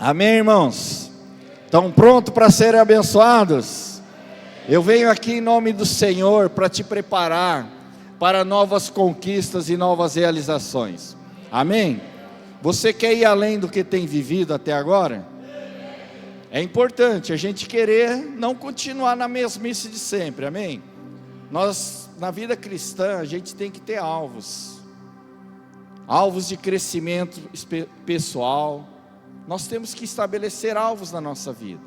Amém, irmãos? Estão prontos para serem abençoados? Eu venho aqui em nome do Senhor para te preparar para novas conquistas e novas realizações. Amém? Você quer ir além do que tem vivido até agora? É importante a gente querer não continuar na mesmice de sempre, amém? Nós, na vida cristã, a gente tem que ter alvos de crescimento pessoal. Nós temos que estabelecer alvos na nossa vida,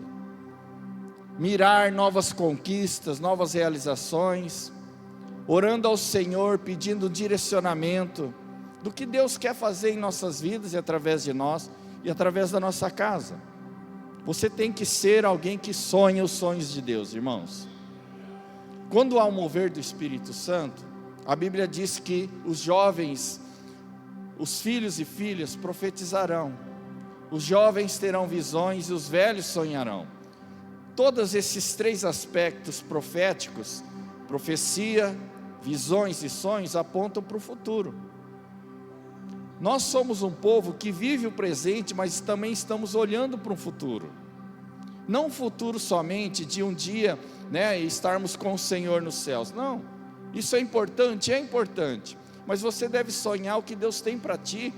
mirar novas conquistas, novas realizações, orando ao Senhor, pedindo direcionamento do que Deus quer fazer em nossas vidas e através de nós e através da nossa casa. Você tem que ser alguém que sonha os sonhos de Deus, irmãos. Quando há um mover do Espírito Santo, a Bíblia diz que os jovens, os filhos e filhas profetizarão, os jovens terão visões e os velhos sonharão. Todos esses três aspectos proféticos, profecia, visões e sonhos, apontam para o futuro. Nós somos um povo que vive o presente, mas também estamos olhando para um futuro. Não um futuro somente de um dia, estarmos com o Senhor nos céus. Não, isso é importante, mas você deve sonhar o que Deus tem para ti,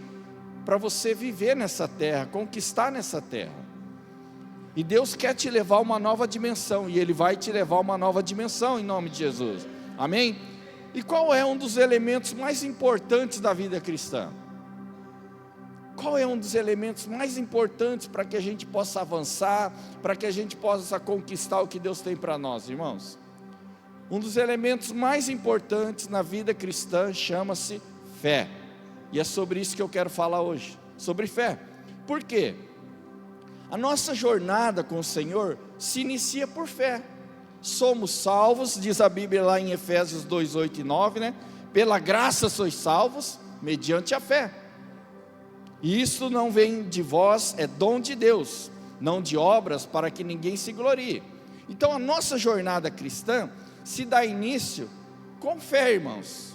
para você viver nessa terra, conquistar nessa terra. E Deus quer te levar a uma nova dimensão, e Ele vai te levar a uma nova dimensão em nome de Jesus, amém? E qual é um dos elementos mais importantes da vida cristã? Qual é um dos elementos mais importantes para que a gente possa avançar, para que a gente possa conquistar o que Deus tem para nós, irmãos? Um dos elementos mais importantes na vida cristã chama-se fé. E é sobre isso que eu quero falar hoje, sobre fé. Por quê? A nossa jornada com o Senhor se inicia por fé. Somos salvos, diz a Bíblia lá em Efésios 2, 8 e 9, pela graça sois salvos, mediante a fé. E isso não vem de vós, é dom de Deus, não de obras, para que ninguém se glorie. Então a nossa jornada cristã se dá início com fé, irmãos.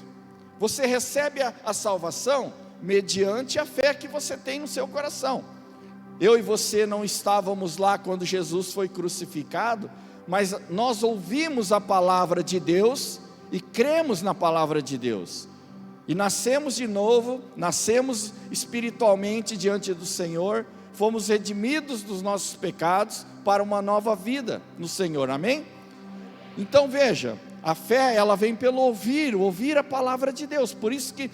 Você recebe a salvação mediante a fé que você tem no seu coração. Eu e você não estávamos lá quando Jesus foi crucificado, mas nós ouvimos a palavra de Deus e cremos na palavra de Deus. E nascemos de novo, nascemos espiritualmente diante do Senhor, fomos redimidos dos nossos pecados para uma nova vida no Senhor, amém? Então veja, a fé ela vem pelo ouvir a palavra de Deus. Por isso que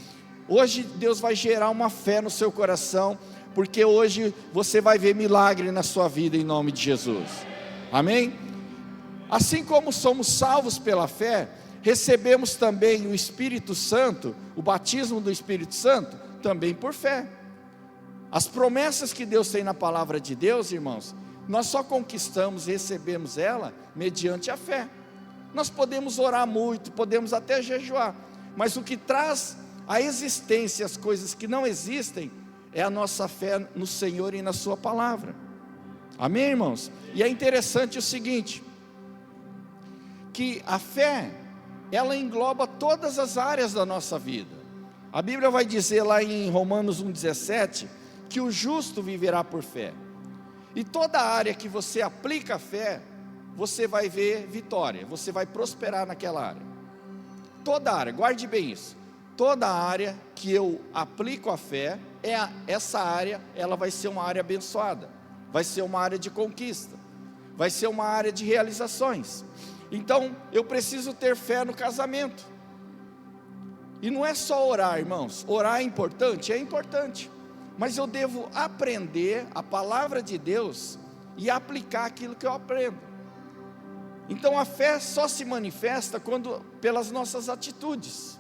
hoje Deus vai gerar uma fé no seu coração, porque hoje você vai ver milagre na sua vida em nome de Jesus, amém? Assim como somos salvos pela fé, recebemos também o Espírito Santo, o batismo do Espírito Santo, também por fé. As promessas que Deus tem na palavra de Deus, irmãos, nós só conquistamos e recebemos ela mediante a fé. Nós podemos orar muito, podemos até jejuar, mas o que traz à existência as coisas que não existem, é a nossa fé no Senhor e na sua palavra, amém, irmãos? E é interessante o seguinte, que a fé, ela engloba todas as áreas da nossa vida. A Bíblia vai dizer lá em Romanos 1,17, que o justo viverá por fé, e toda área que você aplica a fé, você vai ver vitória, você vai prosperar naquela área. Toda área, guarde bem isso, toda área que eu aplico a fé, essa área, ela vai ser uma área abençoada, vai ser uma área de conquista, vai ser uma área de realizações. Então, eu preciso ter fé no casamento, e não é só orar, irmãos, orar é importante, mas eu devo aprender a palavra de Deus, e aplicar aquilo que eu aprendo. Então a fé só se manifesta pelas nossas atitudes.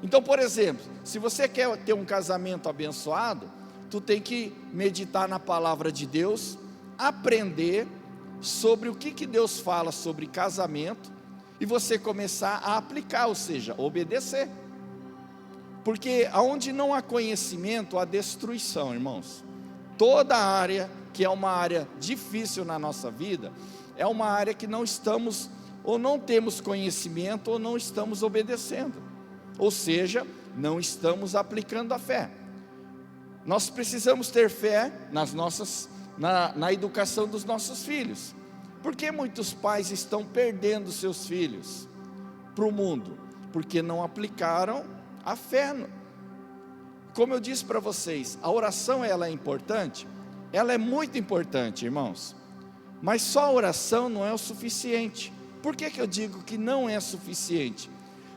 Então, por exemplo, se você quer ter um casamento abençoado, tu tem que meditar na palavra de Deus, aprender sobre o que Deus fala sobre casamento, e você começar a aplicar, ou seja, obedecer. Porque aonde não há conhecimento, há destruição, irmãos. Toda área que é uma área difícil na nossa vida, é uma área que não estamos, ou não temos conhecimento, ou não estamos obedecendo, ou seja, não estamos aplicando a fé. Nós precisamos ter fé nas na educação dos nossos filhos. Por que muitos pais estão perdendo seus filhos para o mundo? Porque não aplicaram a fé. Como eu disse para vocês, a oração ela é importante, ela é muito importante, irmãos, mas só a oração não é o suficiente. Por que eu digo que não é suficiente?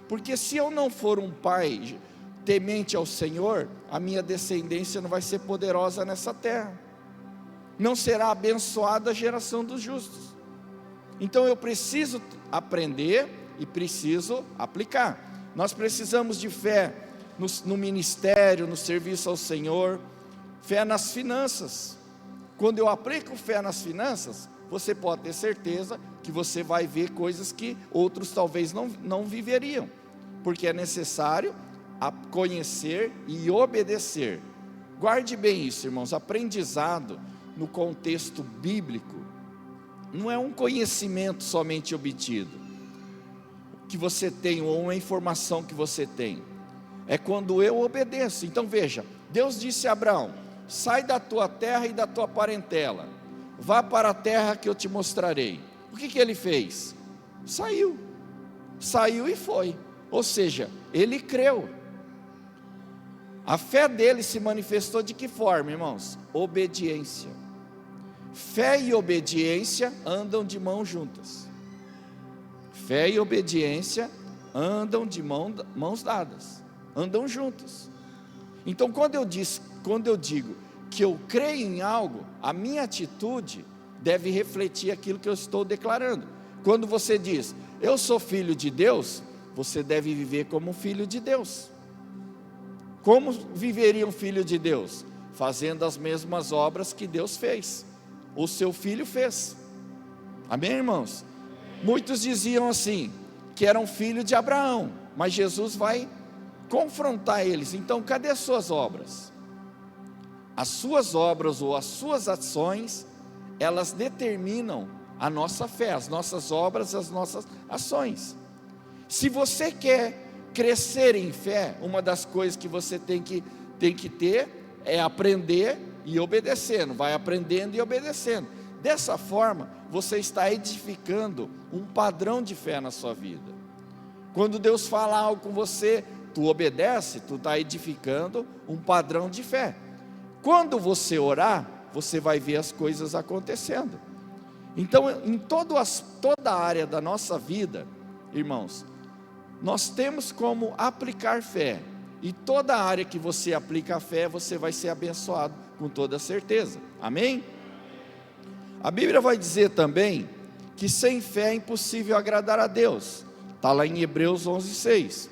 Porque se eu não for um pai temente ao Senhor, a minha descendência não vai ser poderosa nessa terra, não será abençoada a geração dos justos. Então eu preciso aprender e preciso aplicar. Nós precisamos de fé no ministério, no serviço ao Senhor, fé nas finanças. Quando eu aplico fé nas finanças, você pode ter certeza que você vai ver coisas que outros talvez não viveriam, porque é necessário conhecer e obedecer. Guarde bem isso, irmãos. Aprendizado no contexto bíblico não é um conhecimento somente obtido, que você tem, ou uma informação que você tem, é quando eu obedeço. Então veja, Deus disse a Abraão: sai da tua terra e da tua parentela, vá para a terra que eu te mostrarei. O que ele fez? Saiu e foi. Ou seja, ele creu. A fé dele se manifestou de que forma, irmãos? Obediência. Fé e obediência andam de mãos juntas. Fé e obediência andam de mãos dadas, andam juntos. Então quando eu digo que eu creio em algo, a minha atitude deve refletir aquilo que eu estou declarando. Quando você diz, eu sou filho de Deus, você deve viver como um filho de Deus. Como viveria um filho de Deus? Fazendo as mesmas obras que Deus fez, o seu filho fez. Amém, irmãos? Muitos diziam assim, que eram filhos de Abraão, mas Jesus vai confrontar eles. Então cadê as suas obras? As suas obras ou as suas ações, elas determinam a nossa fé, as nossas obras, as nossas ações. Se você quer crescer em fé, uma das coisas que você tem que ter é aprender e obedecendo. Vai aprendendo e obedecendo. Dessa forma, você está edificando um padrão de fé na sua vida. Quando Deus fala algo com você, tu obedece, tu está edificando um padrão de fé. Quando você orar, você vai ver as coisas acontecendo. Então, em toda a área da nossa vida, irmãos, nós temos como aplicar fé. E toda a área que você aplica a fé, você vai ser abençoado com toda certeza. Amém? A Bíblia vai dizer também que sem fé é impossível agradar a Deus. Está lá em Hebreus 11:6.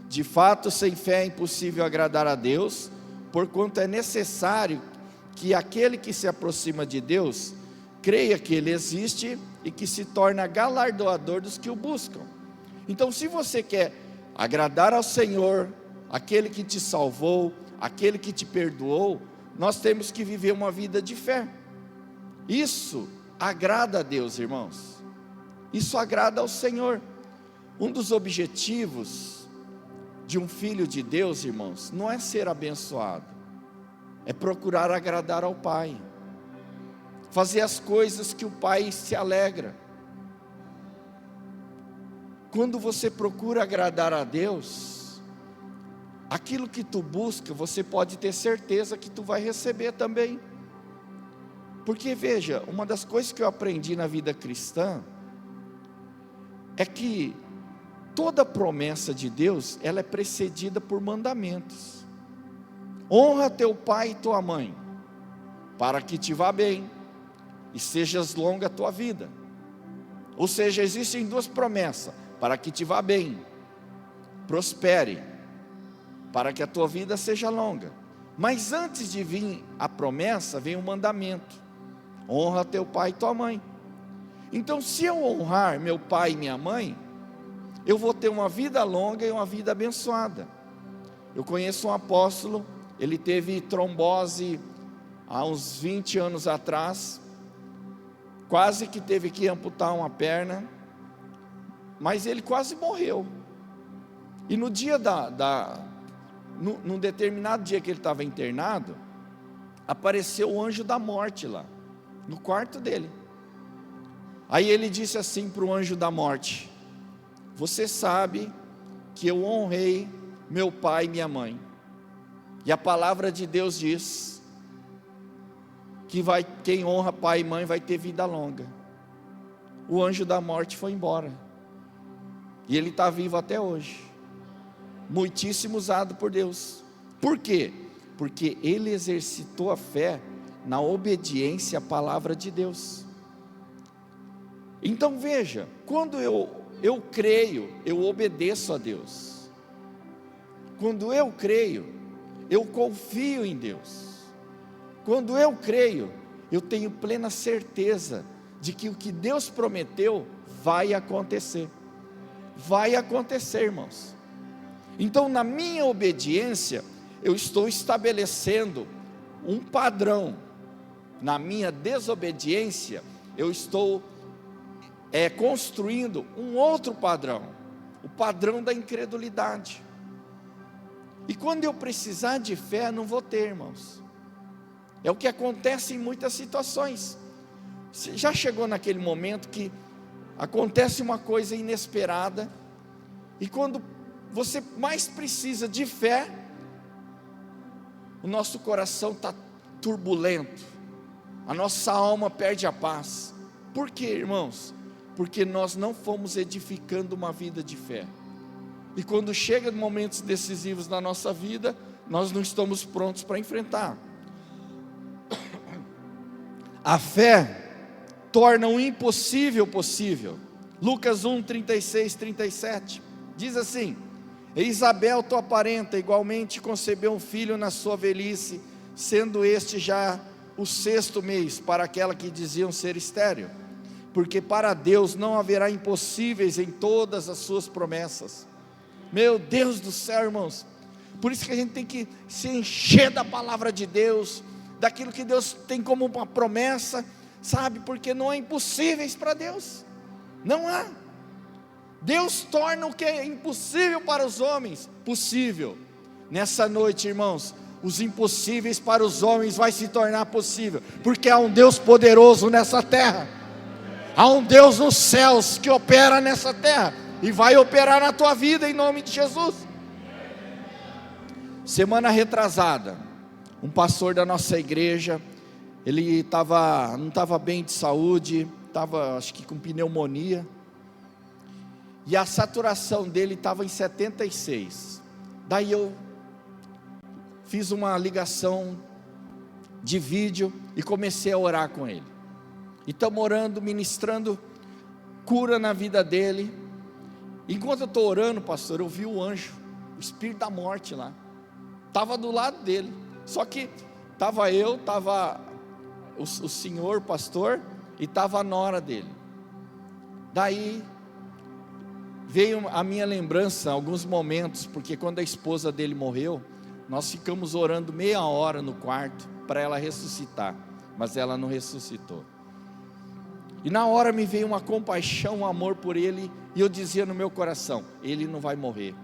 De fato, sem fé é impossível agradar a Deus, porquanto é necessário que aquele que se aproxima de Deus creia que Ele existe e que se torna galardoador dos que o buscam. Então, se você quer agradar ao Senhor, aquele que te salvou, aquele que te perdoou, nós temos que viver uma vida de fé. Isso agrada a Deus, irmãos. Isso agrada ao Senhor. Um dos objetivos de um filho de Deus, irmãos, não é ser abençoado, é procurar agradar ao Pai, fazer as coisas que o Pai se alegra. Quando você procura agradar a Deus, aquilo que tu busca, você pode ter certeza que tu vai receber também. Porque veja, uma das coisas que eu aprendi na vida cristã é que toda promessa de Deus, ela é precedida por mandamentos. Honra teu pai e tua mãe, para que te vá bem e sejas longa a tua vida. Ou seja, existem duas promessas: para que te vá bem, prospere, para que a tua vida seja longa. Mas antes de vir a promessa, vem o mandamento: honra teu pai e tua mãe. Então, se eu honrar meu pai e minha mãe, eu vou ter uma vida longa e uma vida abençoada. Eu conheço um apóstolo, ele teve trombose há uns 20 anos atrás, quase que teve que amputar uma perna, mas ele quase morreu. E no dia num determinado dia que ele estava internado, apareceu o anjo da morte lá. no quarto dele. Aí ele disse assim para o anjo da morte: você sabe que eu honrei meu pai e minha mãe, e a palavra de Deus diz que quem honra pai e mãe vai ter vida longa. O anjo da morte foi embora, e ele está vivo até hoje, muitíssimo usado por Deus. Por quê? Porque ele exercitou a fé na obediência à palavra de Deus. Então veja, quando eu creio, eu obedeço a Deus. Quando eu creio, eu confio em Deus. Quando eu creio, eu tenho plena certeza de que o que Deus prometeu vai acontecer. Vai acontecer, irmãos. Então, na minha obediência, eu estou estabelecendo um padrão. Na minha desobediência, eu estou construindo um outro padrão, o padrão da incredulidade. E quando eu precisar de fé, não vou ter, irmãos. É o que acontece em muitas situações. Você já chegou naquele momento que acontece uma coisa inesperada, e quando você mais precisa de fé, o nosso coração está turbulento, a nossa alma perde a paz. Por quê, irmãos? Porque nós não fomos edificando uma vida de fé, e quando chega momentos decisivos na nossa vida, nós não estamos prontos para enfrentar. A fé torna o impossível possível. Lucas 1, 36, 37, diz assim: e Isabel, tua parenta, igualmente concebeu um filho na sua velhice, sendo este já o 6º mês para aquela que diziam ser estéril, porque para Deus não haverá impossíveis em todas as suas promessas. Meu Deus do céu, irmãos, por isso que a gente tem que se encher da palavra de Deus, daquilo que Deus tem como uma promessa, sabe, porque não há impossíveis para Deus, não há. Deus torna o que é impossível para os homens possível. Nessa noite, irmãos, os impossíveis para os homens vai se tornar possível, porque há um Deus poderoso nessa terra, há um Deus nos céus que opera nessa terra, e vai operar na tua vida em nome de Jesus. Semana retrasada, um pastor da nossa igreja, ele não estava bem de saúde, estava acho que com pneumonia, e a saturação dele estava em 76, daí eu fiz uma ligação de vídeo, e comecei a orar com ele, e estamos orando, ministrando cura na vida dele. Enquanto eu estou orando, pastor, eu vi o anjo, o espírito da morte lá, estava do lado dele, só que estava eu, estava o senhor, o pastor, e estava a nora dele. Daí veio a minha lembrança, alguns momentos, porque quando a esposa dele morreu, nós ficamos orando meia hora no quarto, para ela ressuscitar, mas ela não ressuscitou. E na hora me veio uma compaixão, um amor por ele, e eu dizia no meu coração: ele não vai morrer.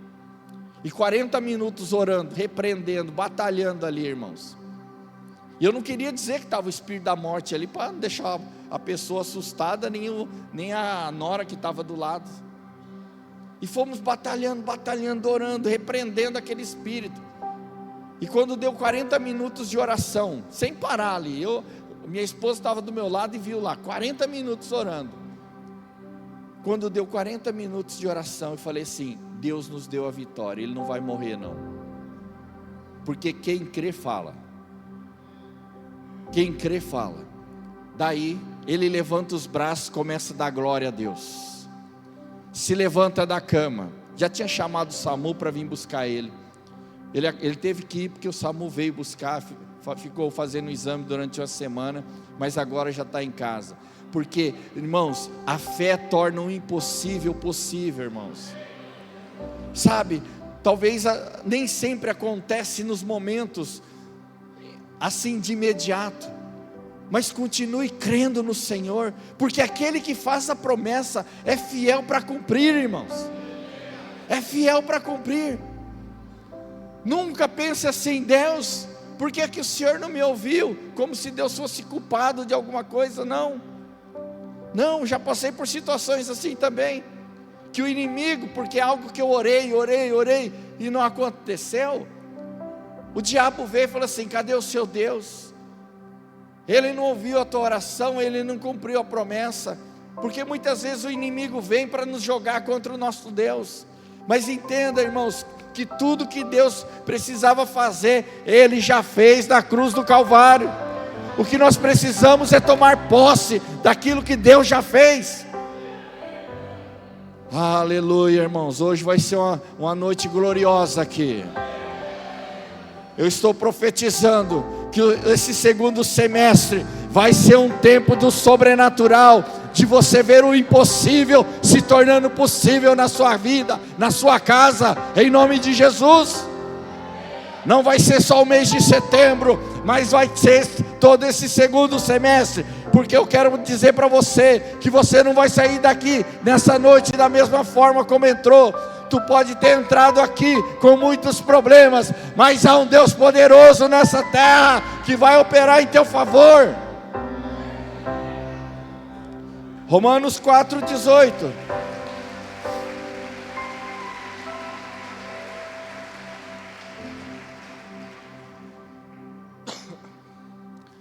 E 40 minutos orando, repreendendo, batalhando ali, irmãos. E eu não queria dizer que estava o espírito da morte ali, para não deixar a pessoa assustada, nem a nora que estava do lado. E fomos batalhando, orando, repreendendo aquele espírito. E quando deu 40 minutos de oração, sem parar ali, minha esposa estava do meu lado e viu lá, 40 minutos orando. Quando deu 40 minutos de oração, eu falei assim: Deus nos deu a vitória, ele não vai morrer não. Porque quem crê fala. Quem crê fala. Daí, ele levanta os braços, começa a dar glória a Deus. Se levanta da cama. Já tinha chamado o SAMU para vir buscar ele. Ele teve que ir porque o SAMU veio buscar, ficou fazendo o exame durante uma semana, mas agora já está em casa. Porque, irmãos, a fé torna o impossível possível, irmãos. Sabe, talvez nem sempre acontece nos momentos assim de imediato, mas continue crendo no Senhor, porque aquele que faz a promessa é fiel para cumprir, irmãos. É fiel para cumprir. Nunca pense assim: Deus, Por que que o Senhor não me ouviu? Como se Deus fosse culpado de alguma coisa. Não, já passei por situações assim também, que o inimigo, porque é algo que eu orei e não aconteceu, o diabo veio e falou assim: cadê o seu Deus? Ele não ouviu a tua oração, ele não cumpriu a promessa. Porque muitas vezes o inimigo vem para nos jogar contra o nosso Deus. Mas entenda, irmãos, que tudo que Deus precisava fazer, Ele já fez na cruz do Calvário. O que nós precisamos é tomar posse daquilo que Deus já fez. Aleluia, irmãos. Hoje vai ser uma noite gloriosa aqui. Eu estou profetizando que esse segundo semestre vai ser um tempo do sobrenatural, de você ver o impossível se tornando possível na sua vida, na sua casa, em nome de Jesus. Não vai ser só o mês de setembro, mas vai ser todo esse segundo semestre, porque eu quero dizer para você, que você não vai sair daqui nessa noite da mesma forma como entrou. Tu pode ter entrado aqui com muitos problemas, mas há um Deus poderoso nessa terra, que vai operar em teu favor. Romanos 4,18.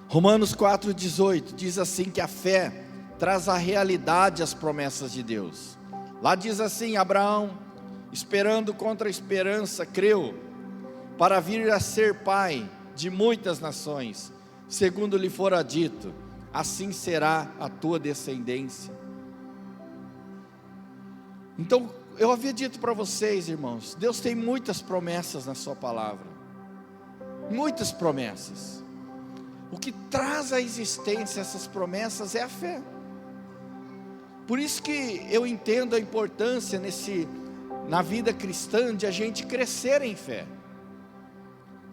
Romanos 4,18 diz assim, que a fé traz a realidade as promessas de Deus. Lá diz assim: Abraão, esperando contra a esperança, creu, para vir a ser pai de muitas nações, segundo lhe fora dito, assim será a tua descendência. Então, eu havia dito para vocês, irmãos, Deus tem muitas promessas na sua palavra, muitas promessas. O que traz à existência essas promessas é a fé. Por isso que eu entendo a importância na vida cristã, de a gente crescer em fé,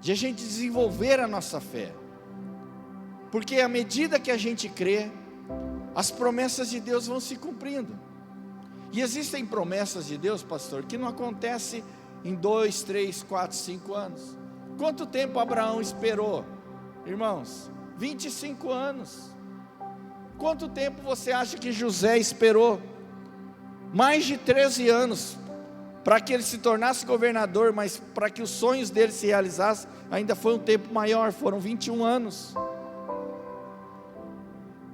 de a gente desenvolver a nossa fé. Porque à medida que a gente crê, as promessas de Deus vão se cumprindo. E existem promessas de Deus, pastor, que não acontecem em 2, 3, 4, 5 anos. Quanto tempo Abraão esperou? Irmãos, 25 anos. Quanto tempo você acha que José esperou? Mais de 13 anos, para que ele se tornasse governador, mas para que os sonhos dele se realizassem, ainda foi um tempo maior, foram 21 anos.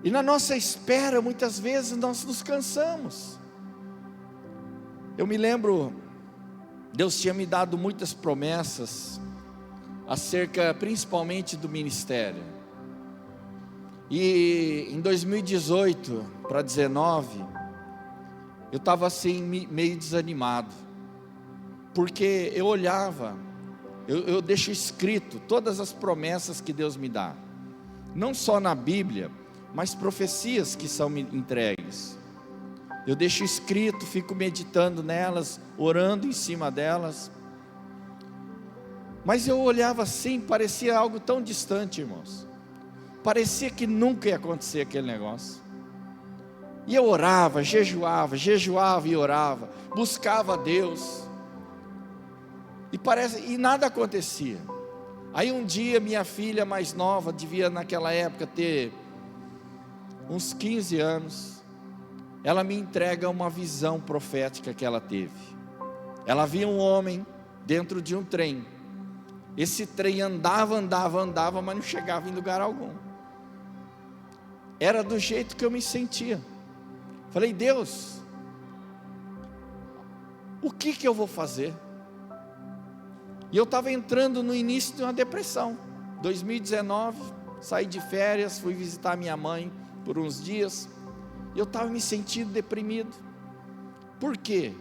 E na nossa espera, muitas vezes nós nos cansamos. Eu me lembro, Deus tinha me dado muitas promessas, acerca principalmente do ministério. E em 2018 para 2019, eu estava assim meio desanimado, porque eu olhava, eu deixo escrito todas as promessas que Deus me dá, não só na Bíblia, mas profecias que são me entregues. Eu deixo escrito, fico meditando nelas, orando em cima delas. Mas eu olhava assim, parecia algo tão distante, irmãos. Parecia que nunca ia acontecer aquele negócio. E eu orava, jejuava e orava, buscava a Deus. E nada acontecia. Aí um dia minha filha mais nova, devia naquela época ter uns 15 anos, ela me entrega uma visão profética que ela teve. Ela via um homem dentro de um trem. Esse trem andava, mas não chegava em lugar algum. Era do jeito que eu me sentia. Falei: Deus, o que eu vou fazer? E eu estava entrando no início de uma depressão. 2019, saí de férias, fui visitar minha mãe por uns dias, e eu estava me sentindo deprimido. Por quê?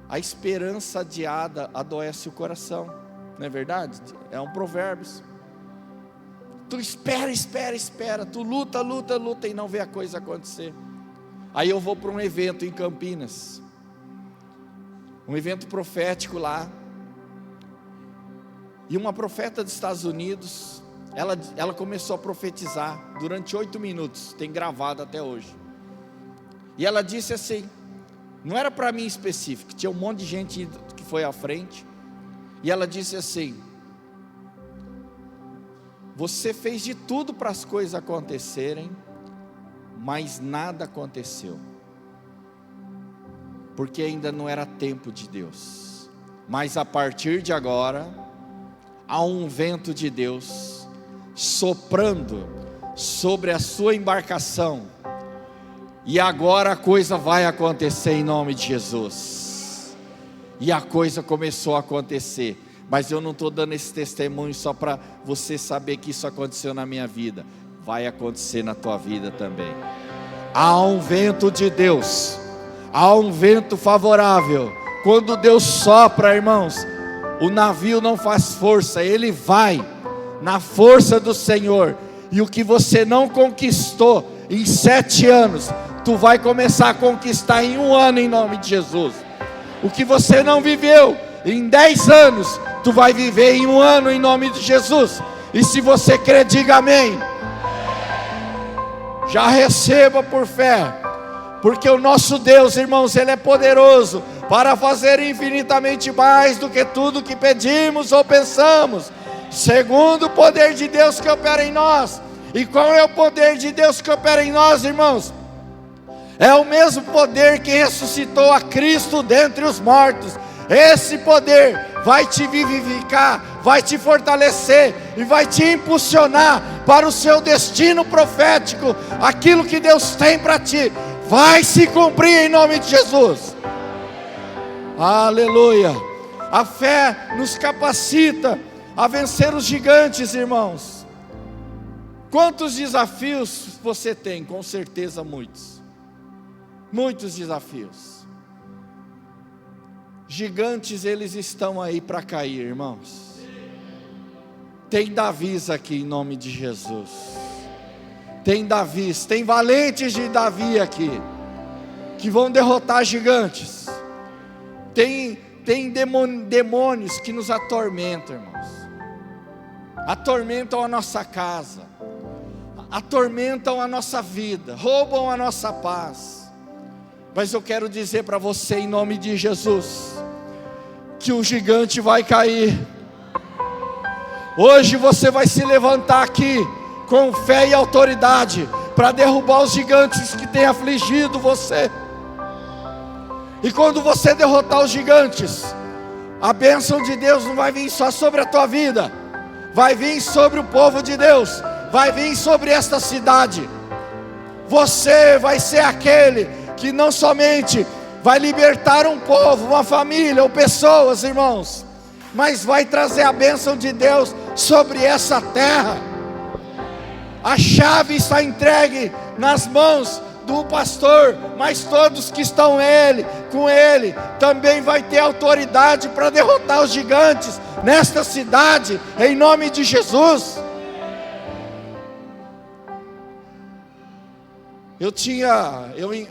A esperança adiada adoece o coração, não é verdade? É um provérbio. Tu espera, tu luta e não vê a coisa acontecer. Aí eu vou para um evento em Campinas, um evento profético lá, e uma profeta dos Estados Unidos, ela começou a profetizar durante 8 minutos, tem gravado até hoje. E ela disse assim, não era para mim específico, tinha um monte de gente que foi à frente, e ela disse assim: Você fez de tudo para as coisas acontecerem, mas nada aconteceu, porque ainda não era tempo de Deus. Mas a partir de agora, há um vento de Deus soprando sobre a sua embarcação, e agora a coisa vai acontecer em nome de Jesus. E a coisa começou a acontecer, mas eu não estou dando esse testemunho só para você saber que isso aconteceu na minha vida, vai acontecer na tua vida também. Há um vento de Deus, há um vento favorável. Quando Deus sopra, irmãos, o navio não faz força, ele vai na força do Senhor. E o que você não conquistou em 7 anos, tu vai começar a conquistar em 1 ano em nome de Jesus. O que você não viveu em 10 anos, tu vai viver em 1 ano em nome de Jesus. E se você crer, diga amém. Já receba por fé, porque o nosso Deus, irmãos, Ele é poderoso para fazer infinitamente mais do que tudo que pedimos ou pensamos, segundo o poder de Deus que opera em nós. E qual é o poder de Deus que opera em nós, irmãos? É o mesmo poder que ressuscitou a Cristo dentre os mortos. Esse poder vai te vivificar, vai te fortalecer e vai te impulsionar para o seu destino profético. Aquilo que Deus tem para ti vai se cumprir em nome de Jesus. Aleluia. A fé nos capacita a vencer os gigantes, irmãos. Quantos desafios você tem? Com certeza muitos. Muitos desafios. Gigantes, eles estão aí para cair, irmãos. Tem Davis aqui em nome de Jesus. Tem Davis, tem valentes de Davi aqui, que vão derrotar gigantes. Tem demônios que nos atormentam, irmãos. Atormentam a nossa casa, atormentam a nossa vida, roubam a nossa paz. Mas eu quero dizer para você em nome de Jesus, que o gigante vai cair. Hoje você vai se levantar aqui com fé e autoridade para derrubar os gigantes que têm afligido você. E quando você derrotar os gigantes, a bênção de Deus não vai vir só sobre a tua vida, vai vir sobre o povo de Deus, vai vir sobre esta cidade. Você vai ser aquele que não somente vai libertar um povo, uma família ou pessoas, irmãos, mas vai trazer a bênção de Deus sobre essa terra. A chave está entregue nas mãos do pastor, mas todos que estão com ele, também vai ter autoridade para derrotar os gigantes nesta cidade, em nome de Jesus.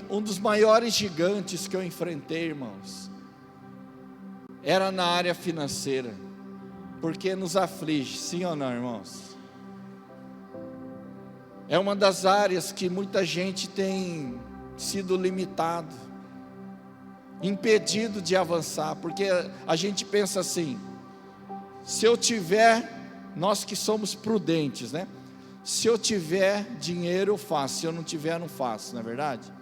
Um dos maiores gigantes que eu enfrentei, irmãos, era na área financeira, porque nos aflige, sim ou não, irmãos? É uma das áreas que muita gente tem sido limitado, impedido de avançar, porque a gente pensa assim: se eu tiver, nós que somos prudentes, né? Se eu tiver dinheiro eu faço, se eu não tiver não faço, não é verdade?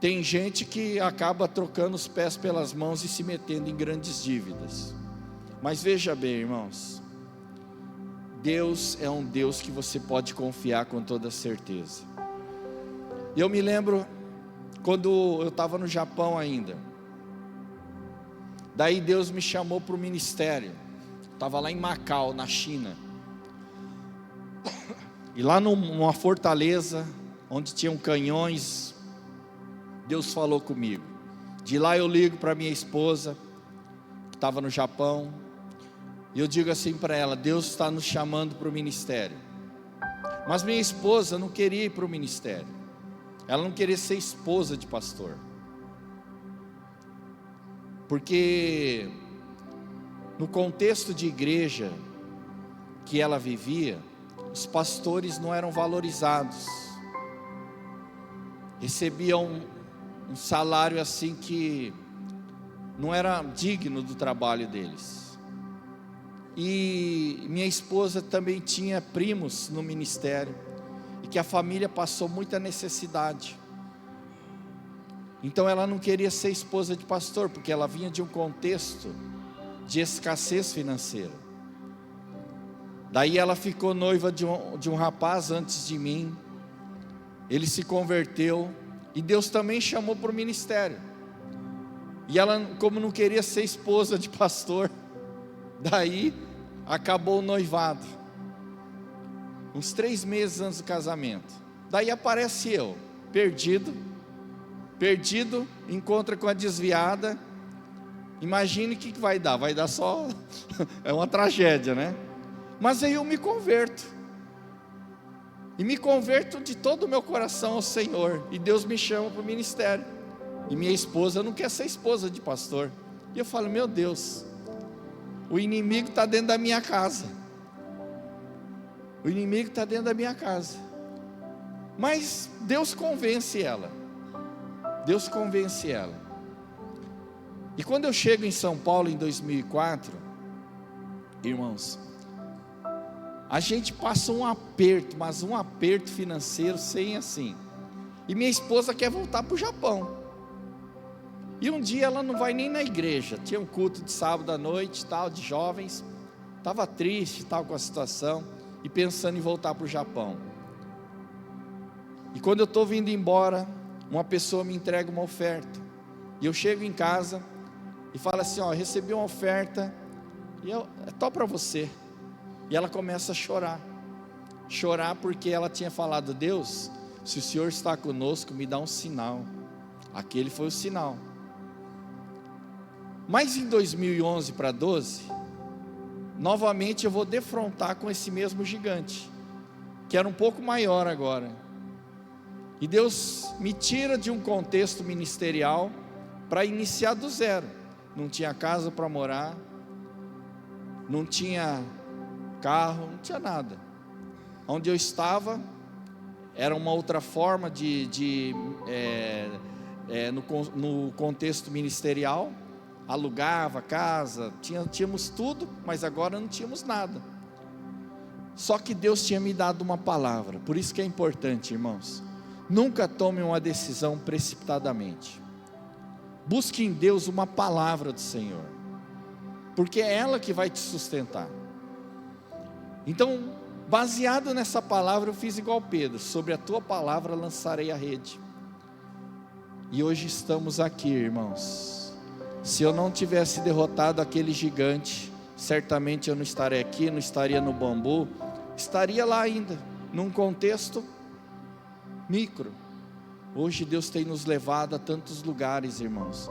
Tem gente que acaba trocando os pés pelas mãos e se metendo em grandes dívidas. Mas veja bem, irmãos, Deus é um Deus que você pode confiar com toda certeza. Eu me lembro quando eu estava no Japão ainda, daí Deus me chamou para o ministério. Estava lá em Macau, na China, e lá numa fortaleza onde tinham canhões, Deus falou comigo. De lá eu ligo para minha esposa, que estava no Japão, e eu digo assim para ela: Deus está nos chamando para o ministério. Mas minha esposa não queria ir para o ministério, ela não queria ser esposa de pastor, porque no contexto de igreja que ela vivia, os pastores não eram valorizados, recebiam um salário assim que não era digno do trabalho deles. e minha esposa também tinha primos no ministério, e que a família passou muita necessidade. Então ela não queria ser esposa de pastor, porque ela vinha de um contexto de escassez financeira. Daí ela ficou noiva de um rapaz antes de mim. Ele se converteu, e Deus também chamou para o ministério. E ela, como não queria ser esposa de pastor, daí acabou o noivado, uns 3 meses antes do casamento. Daí aparece eu, perdido, encontra com a desviada. Imagine o que vai dar. Vai dar só é uma tragédia, né? Mas aí eu me converto, e me converto de todo o meu coração ao Senhor, e Deus me chama para o ministério. E minha esposa não quer ser esposa de pastor. E eu falo: meu Deus, o inimigo está dentro da minha casa. O inimigo está dentro da minha casa. Mas Deus convence ela. Deus convence ela. E quando eu chego em São Paulo em 2004, irmãos, a gente passa um aperto, mas um aperto financeiro sem assim. E minha esposa quer voltar para o Japão. E um dia ela não vai nem na igreja. Tinha um culto de sábado à noite, tal, de jovens. Estava triste, tal, com a situação, e pensando em voltar para o Japão. E quando eu estou vindo embora, uma pessoa me entrega uma oferta. E eu chego em casa e falo assim: ó, recebi uma oferta, e é só para você. E ela começa a chorar. Chorar porque ela tinha falado: Deus, se o Senhor está conosco, me dá um sinal. Aquele foi o sinal. Mas em 2011 para 12, novamente eu vou defrontar com esse mesmo gigante, que era um pouco maior agora. E Deus me tira de um contexto ministerial para iniciar do zero. Não tinha casa para morar, não tinha carro, não tinha nada. Onde eu estava era uma outra forma no contexto ministerial. Alugava casa, tínhamos tudo, mas agora não tínhamos nada. Só que Deus tinha me dado uma palavra. Por isso que é importante, irmãos, nunca tome uma decisão precipitadamente. Busque em Deus uma palavra do Senhor, porque é ela que vai te sustentar. Então, baseado nessa palavra, eu fiz igual Pedro: sobre a tua palavra lançarei a rede. E hoje estamos aqui, irmãos. Se eu não tivesse derrotado aquele gigante, certamente eu não estaria aqui, não estaria no bambu, estaria lá ainda, num contexto micro. Hoje Deus tem nos levado a tantos lugares, irmãos.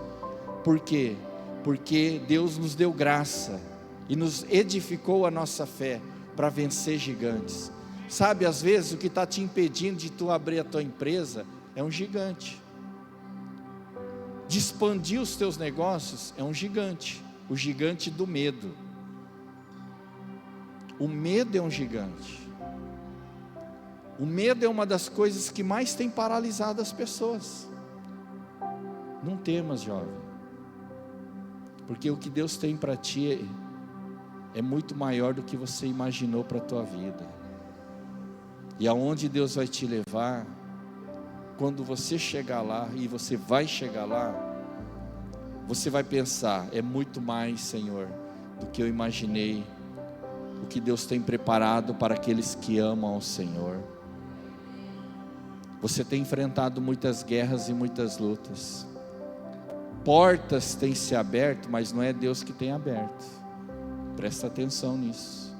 Por quê? Porque Deus nos deu graça e nos edificou a nossa fé para vencer gigantes. Sabe, às vezes o que está te impedindo de tu abrir a tua empresa é um gigante. De expandir os teus negócios é um gigante, o gigante do medo. O medo é um gigante. O medo é uma das coisas que mais tem paralisado as pessoas. Não temas, jovem, porque o que Deus tem para ti é muito maior do que você imaginou para a tua vida. E aonde Deus vai te levar, quando você chegar lá, e você vai chegar lá, você vai pensar: é muito mais, Senhor, do que eu imaginei, o que Deus tem preparado para aqueles que amam ao Senhor. Você tem enfrentado muitas guerras e muitas lutas. Portas têm se aberto, mas não é Deus que tem aberto. Presta atenção nisso,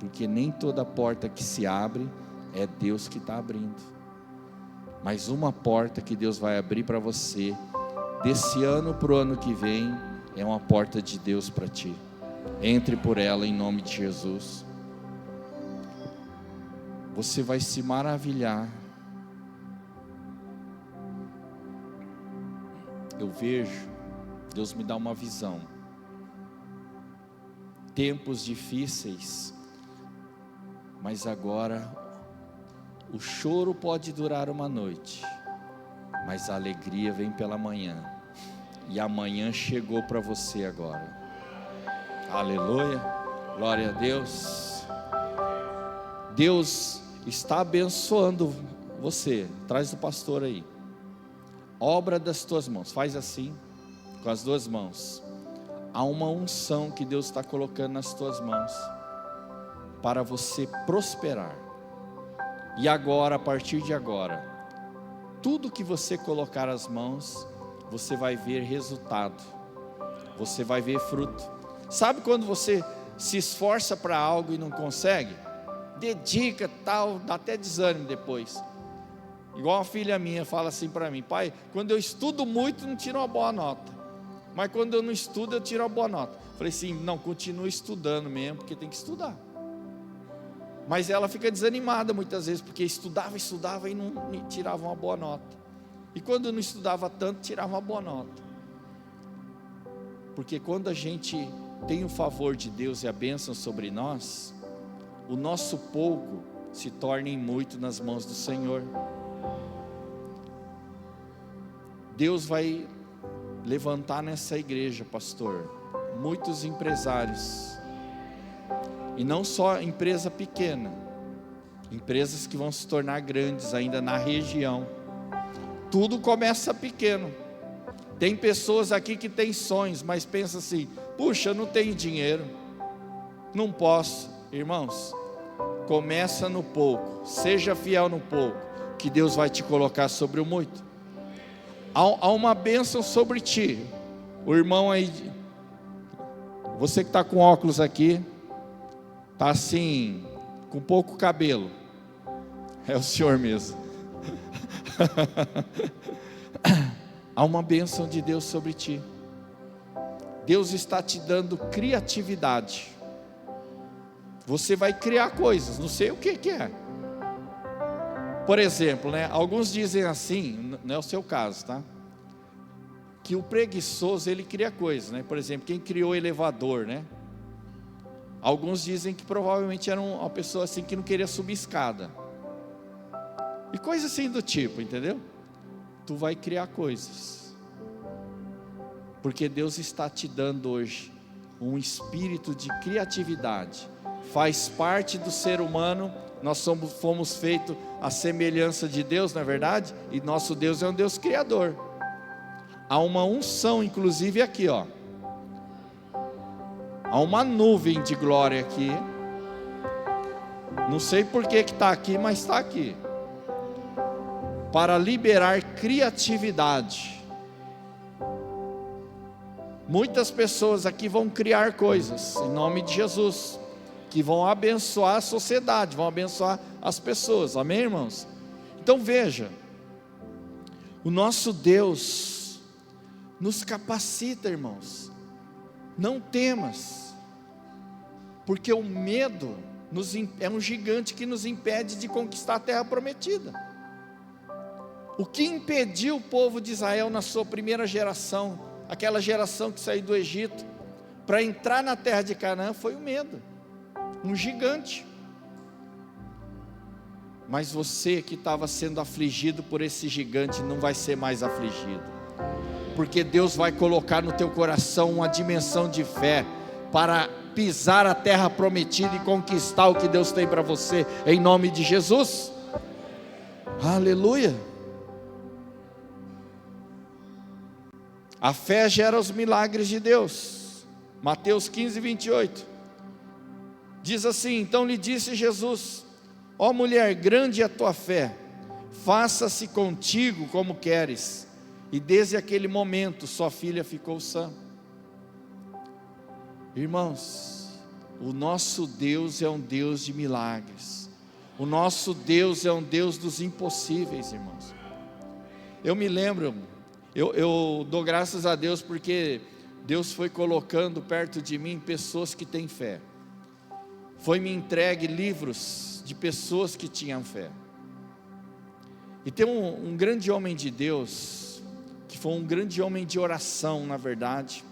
porque nem toda porta que se abre é Deus que está abrindo. Mas uma porta que Deus vai abrir para você, desse ano para o ano que vem, é uma porta de Deus para ti. Entre por ela em nome de Jesus. Você vai se maravilhar. Eu vejo, Deus me dá uma visão. Tempos difíceis, mas agora o choro pode durar uma noite, mas a alegria vem pela manhã. E amanhã chegou para você agora. Aleluia. Glória a Deus. Deus está abençoando você. Traz o pastor aí. Obra das tuas mãos. Faz assim, com as duas mãos. Há uma unção que Deus está colocando nas tuas mãos para você prosperar. E agora, a partir de agora, tudo que você colocar as mãos, você vai ver resultado. Você vai ver fruto. Sabe quando você se esforça para algo e não consegue? Dedica, tal, dá até desânimo depois. Igual uma filha minha fala assim para mim: pai, quando eu estudo muito, não tiro uma boa nota. Mas quando eu não estudo, eu tiro uma boa nota. Falei assim: não, continua estudando mesmo, porque tem que estudar. Mas ela fica desanimada muitas vezes, porque estudava e não tirava uma boa nota. E quando não estudava tanto, tirava uma boa nota. Porque quando a gente tem o favor de Deus e a bênção sobre nós, o nosso pouco se torna em muito nas mãos do Senhor. Deus vai levantar nessa igreja, pastor, muitos empresários. E não só empresa pequena, empresas que vão se tornar grandes ainda na região. Tudo começa pequeno. Tem pessoas aqui que têm sonhos, mas pensa assim: puxa, eu não tenho dinheiro, não posso. Irmãos, começa no pouco, seja fiel no pouco, que Deus vai te colocar sobre o muito. Há uma bênção sobre ti. O irmão aí, você que está com óculos aqui, está assim, com pouco cabelo. É o senhor mesmo. Há uma bênção de Deus sobre ti. Deus está te dando criatividade. Você vai criar coisas, não sei o que é. Por exemplo, né, alguns dizem assim, não é o seu caso, tá? Que o preguiçoso, ele cria coisas, né? Por exemplo, quem criou o elevador, né? Alguns dizem que provavelmente era uma pessoa assim que não queria subir escada. E coisa assim do tipo, entendeu? Tu vai criar coisas. Porque Deus está te dando hoje um espírito de criatividade. Faz parte do ser humano. Nós fomos feitos à semelhança de Deus, não é verdade? E nosso Deus é um Deus criador. Há uma unção, inclusive aqui, ó. Há uma nuvem de glória aqui. Não sei por que está aqui, mas está aqui. Para liberar criatividade. Muitas pessoas aqui vão criar coisas, em nome de Jesus, que vão abençoar a sociedade, vão abençoar as pessoas, amém, irmãos? Então veja, o nosso Deus nos capacita, irmãos. Não temas, porque o medo é um gigante que nos impede de conquistar a terra prometida. O que impediu o povo de Israel na sua primeira geração, aquela geração que saiu do Egito, para entrar na terra de Canaã, foi o medo, um gigante. Mas você que estava sendo afligido por esse gigante, não vai ser mais afligido, porque Deus vai colocar no teu coração uma dimensão de fé, para pisar a terra prometida e conquistar o que Deus tem para você, em nome de Jesus. Aleluia. A fé gera os milagres de Deus. Mateus 15, 28. Diz assim: então lhe disse Jesus: ó mulher, grande é a tua fé, faça-se contigo como queres. E desde aquele momento sua filha ficou sã. Irmãos, o nosso Deus é um Deus de milagres. O nosso Deus é um Deus dos impossíveis, irmãos. Eu me lembro, eu dou graças a Deus porque Deus foi colocando perto de mim pessoas que têm fé. Foi me entregue livros de pessoas que tinham fé. E tem um grande homem de Deus, que foi um grande homem de oração, na verdade,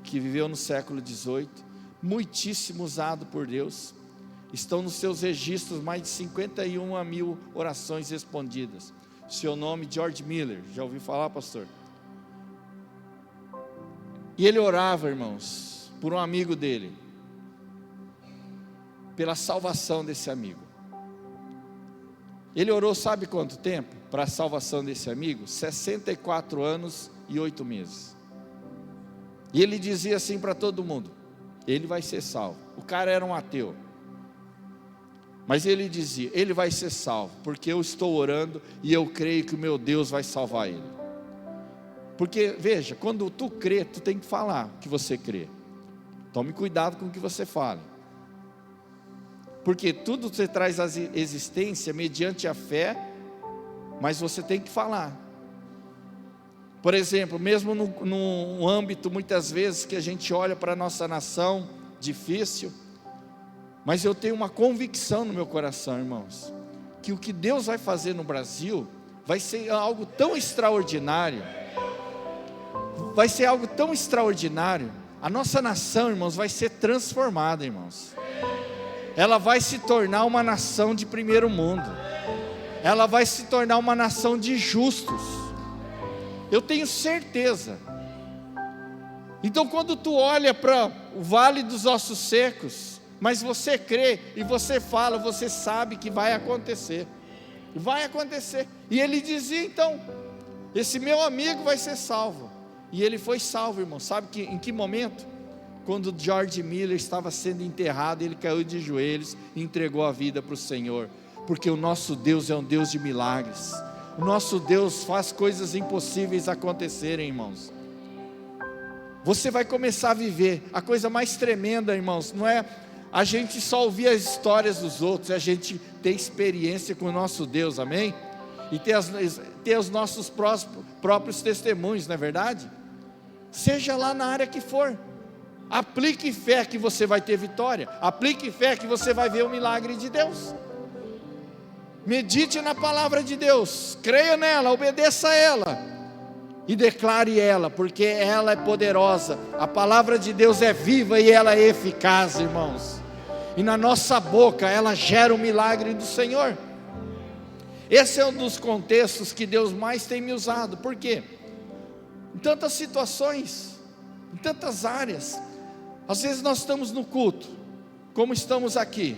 que viveu no século XVIII, muitíssimo usado por Deus. Estão nos seus registros mais de 51 mil orações respondidas. Seu nome, George Miller. Já ouviu falar, pastor? E ele orava, irmãos, por um amigo dele. pela salvação desse amigo. Ele orou sabe quanto tempo para a salvação desse amigo? 64 anos e 8 meses. E ele dizia assim para todo mundo: ele vai ser salvo. O cara era um ateu, mas ele dizia: ele vai ser salvo, porque eu estou orando e eu creio que o meu Deus vai salvar ele. Porque veja, quando tu crê, tu tem que falar que você crê. Tome cuidado com o que você fala, porque tudo você traz à existência mediante a fé, mas você tem que falar. Por exemplo, mesmo no âmbito muitas vezes que a gente olha para a nossa nação, difícil, mas eu tenho uma convicção no meu coração, irmãos, que o que Deus vai fazer no Brasil vai ser algo tão extraordinário, vai ser algo tão extraordinário. A nossa nação, irmãos, vai ser transformada, irmãos. Ela vai se tornar uma nação de primeiro mundo, ela vai se tornar uma nação de justos, eu tenho certeza. Então quando tu olha para o vale dos ossos secos, mas você crê e você fala, você sabe que vai acontecer. Vai acontecer. E ele dizia então: esse meu amigo vai ser salvo. E ele foi salvo, irmão. Sabe em que momento? Quando George Miller estava sendo enterrado, ele caiu de joelhos e entregou a vida para o Senhor. Porque o nosso Deus é um Deus de milagres. O nosso Deus faz coisas impossíveis acontecerem, irmãos. Você vai começar a viver a coisa mais tremenda, irmãos. Não é a gente só ouvir as histórias dos outros, é a gente ter experiência com o nosso Deus, amém? E ter os nossos próprios testemunhos, não é verdade? Seja lá na área que for, aplique fé que você vai ter vitória, aplique fé que você vai ver o milagre de Deus. Medite na palavra de Deus, creia nela, obedeça a ela e declare ela, porque ela é poderosa. A palavra de Deus é viva e ela é eficaz, irmãos, e na nossa boca ela gera o milagre do Senhor. Esse é um dos contextos que Deus mais tem me usado. Por quê? Em tantas situações, em tantas áreas. Às vezes nós estamos no culto, como estamos aqui,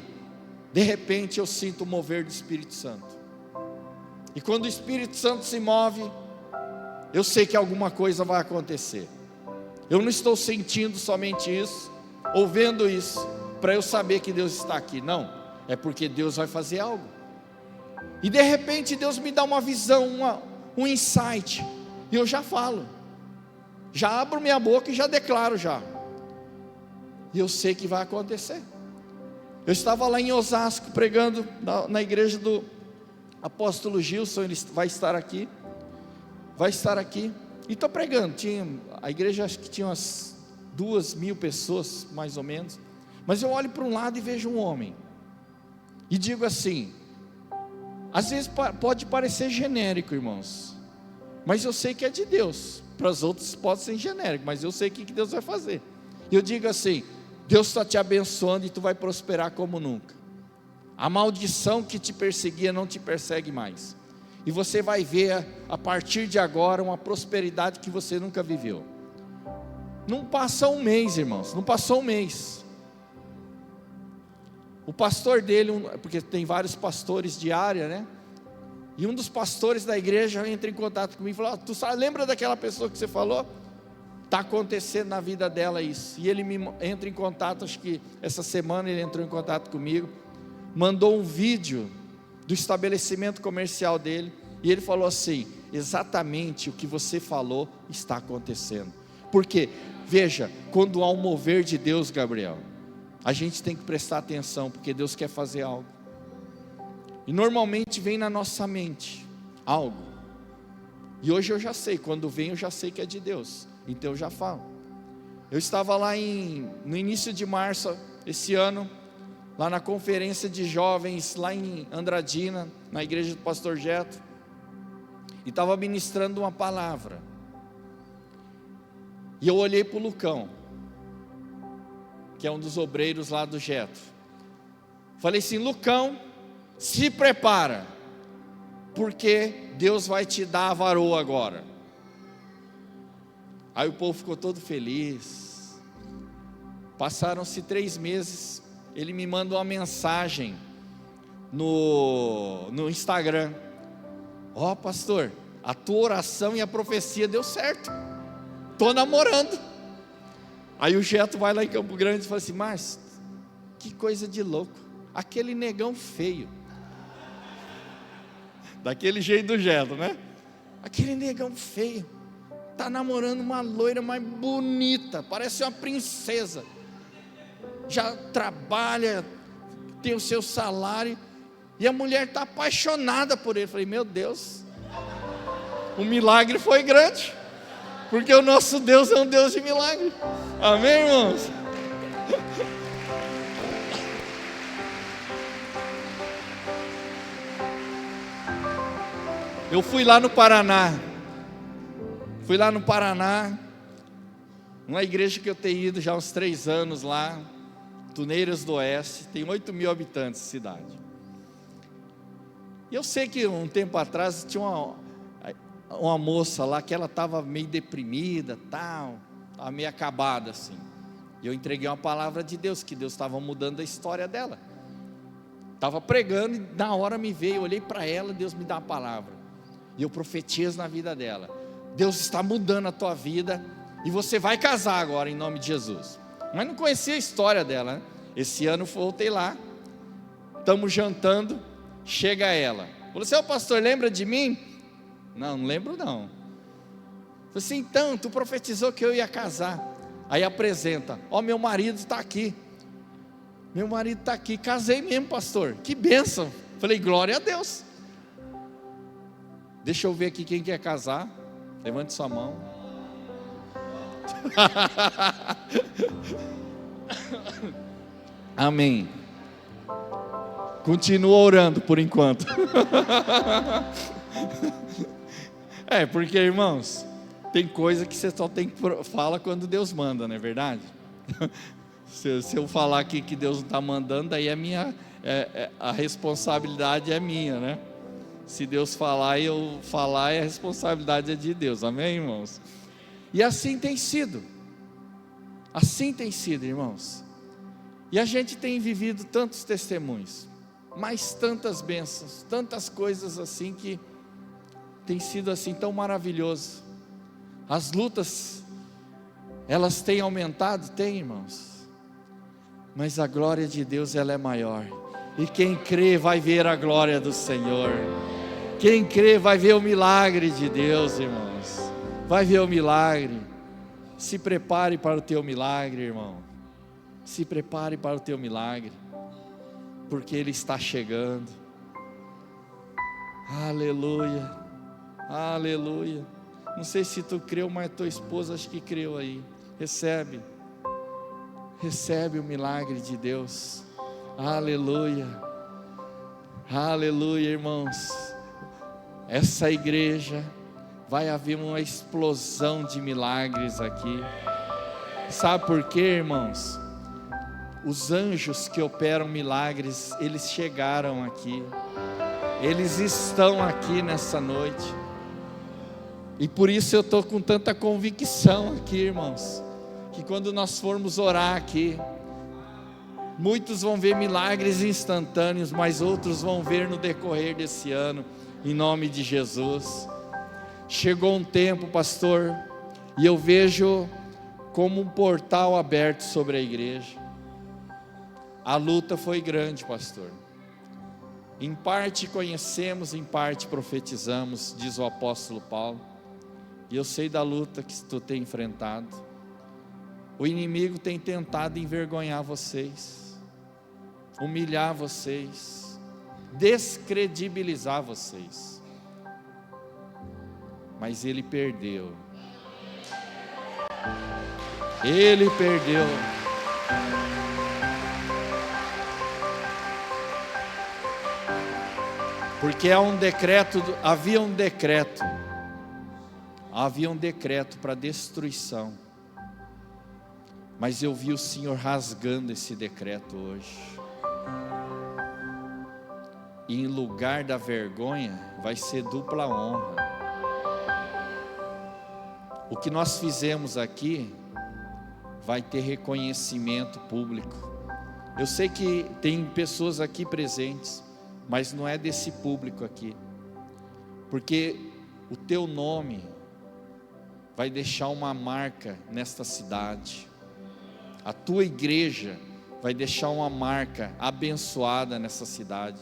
de repente eu sinto o mover do Espírito Santo, e quando o Espírito Santo se move, eu sei que alguma coisa vai acontecer. Eu não estou sentindo somente isso, ou vendo isso, para eu saber que Deus está aqui. Não, é porque Deus vai fazer algo. E de repente Deus me dá uma visão, um insight, e eu já falo, já abro minha boca e já declaro já. E eu sei que vai acontecer. Eu estava lá em Osasco pregando na igreja do apóstolo Gilson, ele vai estar aqui, e estou pregando. A igreja acho que tinha umas 2.000 pessoas, mais ou menos, mas eu olho para um lado e vejo um homem, e digo assim, às vezes pode parecer genérico, irmãos, mas eu sei que é de Deus. Para os outros pode ser genérico, mas eu sei o que Deus vai fazer. E eu digo assim: Deus está te abençoando e tu vai prosperar como nunca. A maldição que te perseguia não te persegue mais, e você vai ver a partir de agora uma prosperidade que você nunca viveu. Não passa um mês, irmãos, não passou um mês. O pastor dele, porque tem vários pastores de área, né? E um dos pastores da igreja entra em contato comigo e fala: tu lembra daquela pessoa que você falou? Está acontecendo na vida dela isso. E ele entra em contato, acho que essa semana ele entrou em contato comigo, mandou um vídeo do estabelecimento comercial dele, e ele falou assim: exatamente o que você falou está acontecendo. Porque, veja, quando há um mover de Deus, Gabriel, a gente tem que prestar atenção, porque Deus quer fazer algo, e normalmente vem na nossa mente algo, e hoje eu já sei, quando vem eu já sei que é de Deus, então eu já falo. Eu estava lá no início de março, esse ano, lá na conferência de jovens, lá em Andradina, na igreja do pastor Jeto, e estava ministrando uma palavra, e eu olhei para o Lucão, que é um dos obreiros lá do Jeto, falei assim: Lucão, se prepara, porque Deus vai te dar a varoa agora. Aí o povo ficou todo feliz. Passaram-se 3 meses, ele me manda uma mensagem no Instagram: ó, pastor, a tua oração e a profecia deu certo, estou namorando. Aí o Geto vai lá em Campo Grande e fala assim: Márcio, que coisa de louco, aquele negão feio, daquele jeito do Geto, né? Aquele negão feio está namorando uma loira mais bonita, parece uma princesa, já trabalha, tem o seu salário, e a mulher está apaixonada por ele. Eu falei: meu Deus, o milagre foi grande, porque o nosso Deus é um Deus de milagre. Amém, irmãos? Eu fui lá no Paraná, uma igreja que eu tenho ido já há uns 3 anos lá, Tuneiras do Oeste, tem 8.000 habitantes de cidade. E eu sei que um tempo atrás tinha uma moça lá que ela estava meio deprimida, tal, estava meio acabada assim. E eu entreguei uma palavra de Deus, que Deus estava mudando a história dela. Estava pregando e na hora me veio, eu olhei para ela, Deus me dá uma palavra. E eu profetizo na vida dela: Deus está mudando a tua vida e você vai casar agora em nome de Jesus. Mas não conhecia a história dela, né? Esse ano voltei lá, estamos jantando, chega ela, falou assim: ô pastor, lembra de mim? Não lembro não. Falei assim: então, tu profetizou que eu ia casar. Aí apresenta: ó, meu marido está aqui. Meu marido está aqui, casei mesmo, pastor, que bênção. Falei: glória a Deus. Deixa eu ver aqui quem quer casar, levante sua mão. Amém. Continua orando por enquanto. Porque, irmãos, tem coisa que você só fala quando Deus manda, não é verdade? Se eu falar aqui que Deus não está mandando, daí a responsabilidade é minha, né? Se Deus falar e eu falar, a responsabilidade é de Deus, amém, irmãos? E assim tem sido, irmãos. E a gente tem vivido tantos testemunhos, mas tantas bênçãos, tantas coisas assim que tem sido assim tão maravilhoso. As lutas, elas têm aumentado, tem, irmãos, mas a glória de Deus, ela é maior. E quem crê vai ver a glória do Senhor. Quem crê vai ver o milagre de Deus, irmãos. Vai ver o milagre. Se prepare para o teu milagre, irmão. Se prepare para o teu milagre, porque ele está chegando. Aleluia, aleluia. Não sei se tu creu, mas tua esposa acho que creu aí. Recebe o milagre de Deus. Aleluia, aleluia, irmãos. Essa igreja vai haver uma explosão de milagres aqui. Sabe por quê, irmãos? Os anjos que operam milagres, eles chegaram aqui, eles estão aqui nessa noite, e por isso eu estou com tanta convicção aqui, irmãos, que quando nós formos orar aqui, muitos vão ver milagres instantâneos, mas outros vão ver no decorrer desse ano, em nome de Jesus. Chegou um tempo, pastor, e eu vejo como um portal aberto sobre a igreja. A luta foi grande, pastor. Em parte conhecemos, em parte profetizamos, diz o apóstolo Paulo. E eu sei da luta que tu tem enfrentado. O inimigo tem tentado envergonhar vocês, humilhar vocês, descredibilizar vocês. Mas ele perdeu. Ele perdeu. Porque havia um decreto para destruição, mas eu vi o Senhor rasgando esse decreto hoje, e em lugar da vergonha, vai ser dupla honra. O que nós fizemos aqui, vai ter reconhecimento público, Eu sei que tem pessoas aqui presentes, mas não é desse público aqui, porque o teu nome vai deixar uma marca nesta cidade, a tua igreja vai deixar uma marca abençoada nessa cidade.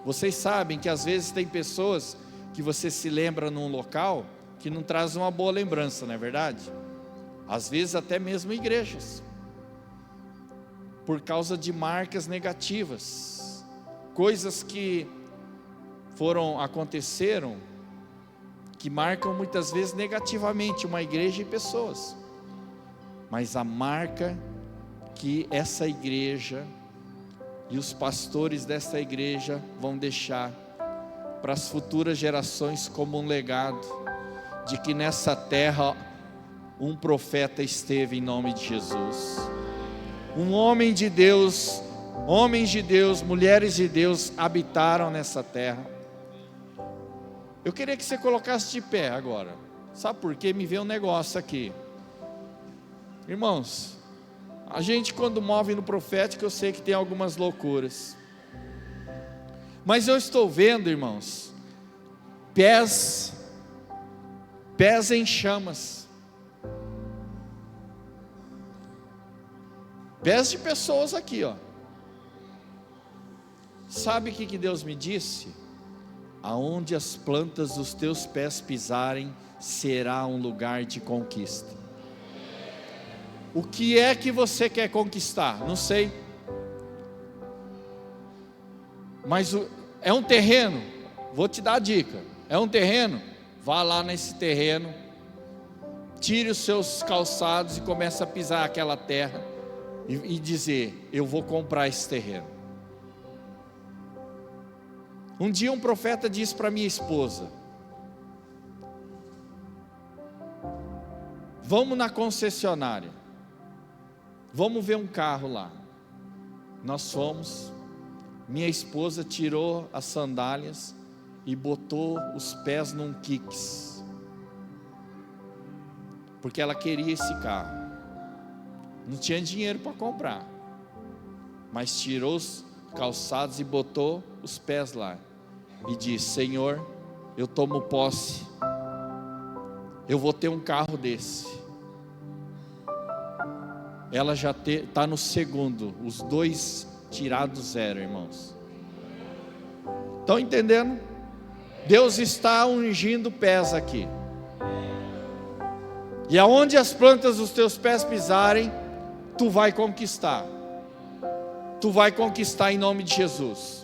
Vocês sabem que às vezes tem pessoas que você se lembra num local que não traz uma boa lembrança, não é verdade? Às vezes até mesmo igrejas, por causa de marcas negativas, coisas que aconteceram, que marcam muitas vezes negativamente uma igreja e pessoas. Mas a marca que essa igreja e os pastores dessa igreja vão deixar para as futuras gerações como um legado, de que nessa terra um profeta esteve em nome de Jesus, um homem de Deus, homens de Deus, mulheres de Deus habitaram nessa terra. Eu queria que você colocasse de pé agora. Sabe por quê? Me veio um negócio aqui. Irmãos, a gente quando move no profético, eu sei que tem algumas loucuras, mas eu estou vendo, irmãos, pés em chamas, pés de pessoas aqui, ó. Sabe o que Deus me disse? Aonde as plantas dos teus pés pisarem, será um lugar de conquista. O que é que você quer conquistar? Não sei. Mas é um terreno, vou te dar a dica. É um terreno, vá lá nesse terreno, tire os seus calçados e comece a pisar aquela terra e dizer: eu vou comprar esse terreno. Um dia um profeta disse para minha esposa: vamos na concessionária, vamos ver um carro lá. Nós fomos, minha esposa tirou as sandálias e botou os pés num Kicks, porque ela queria esse carro. Não tinha dinheiro para comprar, mas tirou os calçados e botou os pés lá e disse: Senhor, eu tomo posse, eu vou ter um carro desse. Ela já está no segundo, os dois tirados zero, irmãos. Estão entendendo? Deus está ungindo pés aqui, e aonde as plantas dos teus pés pisarem, tu vai conquistar. Tu vai conquistar em nome de Jesus.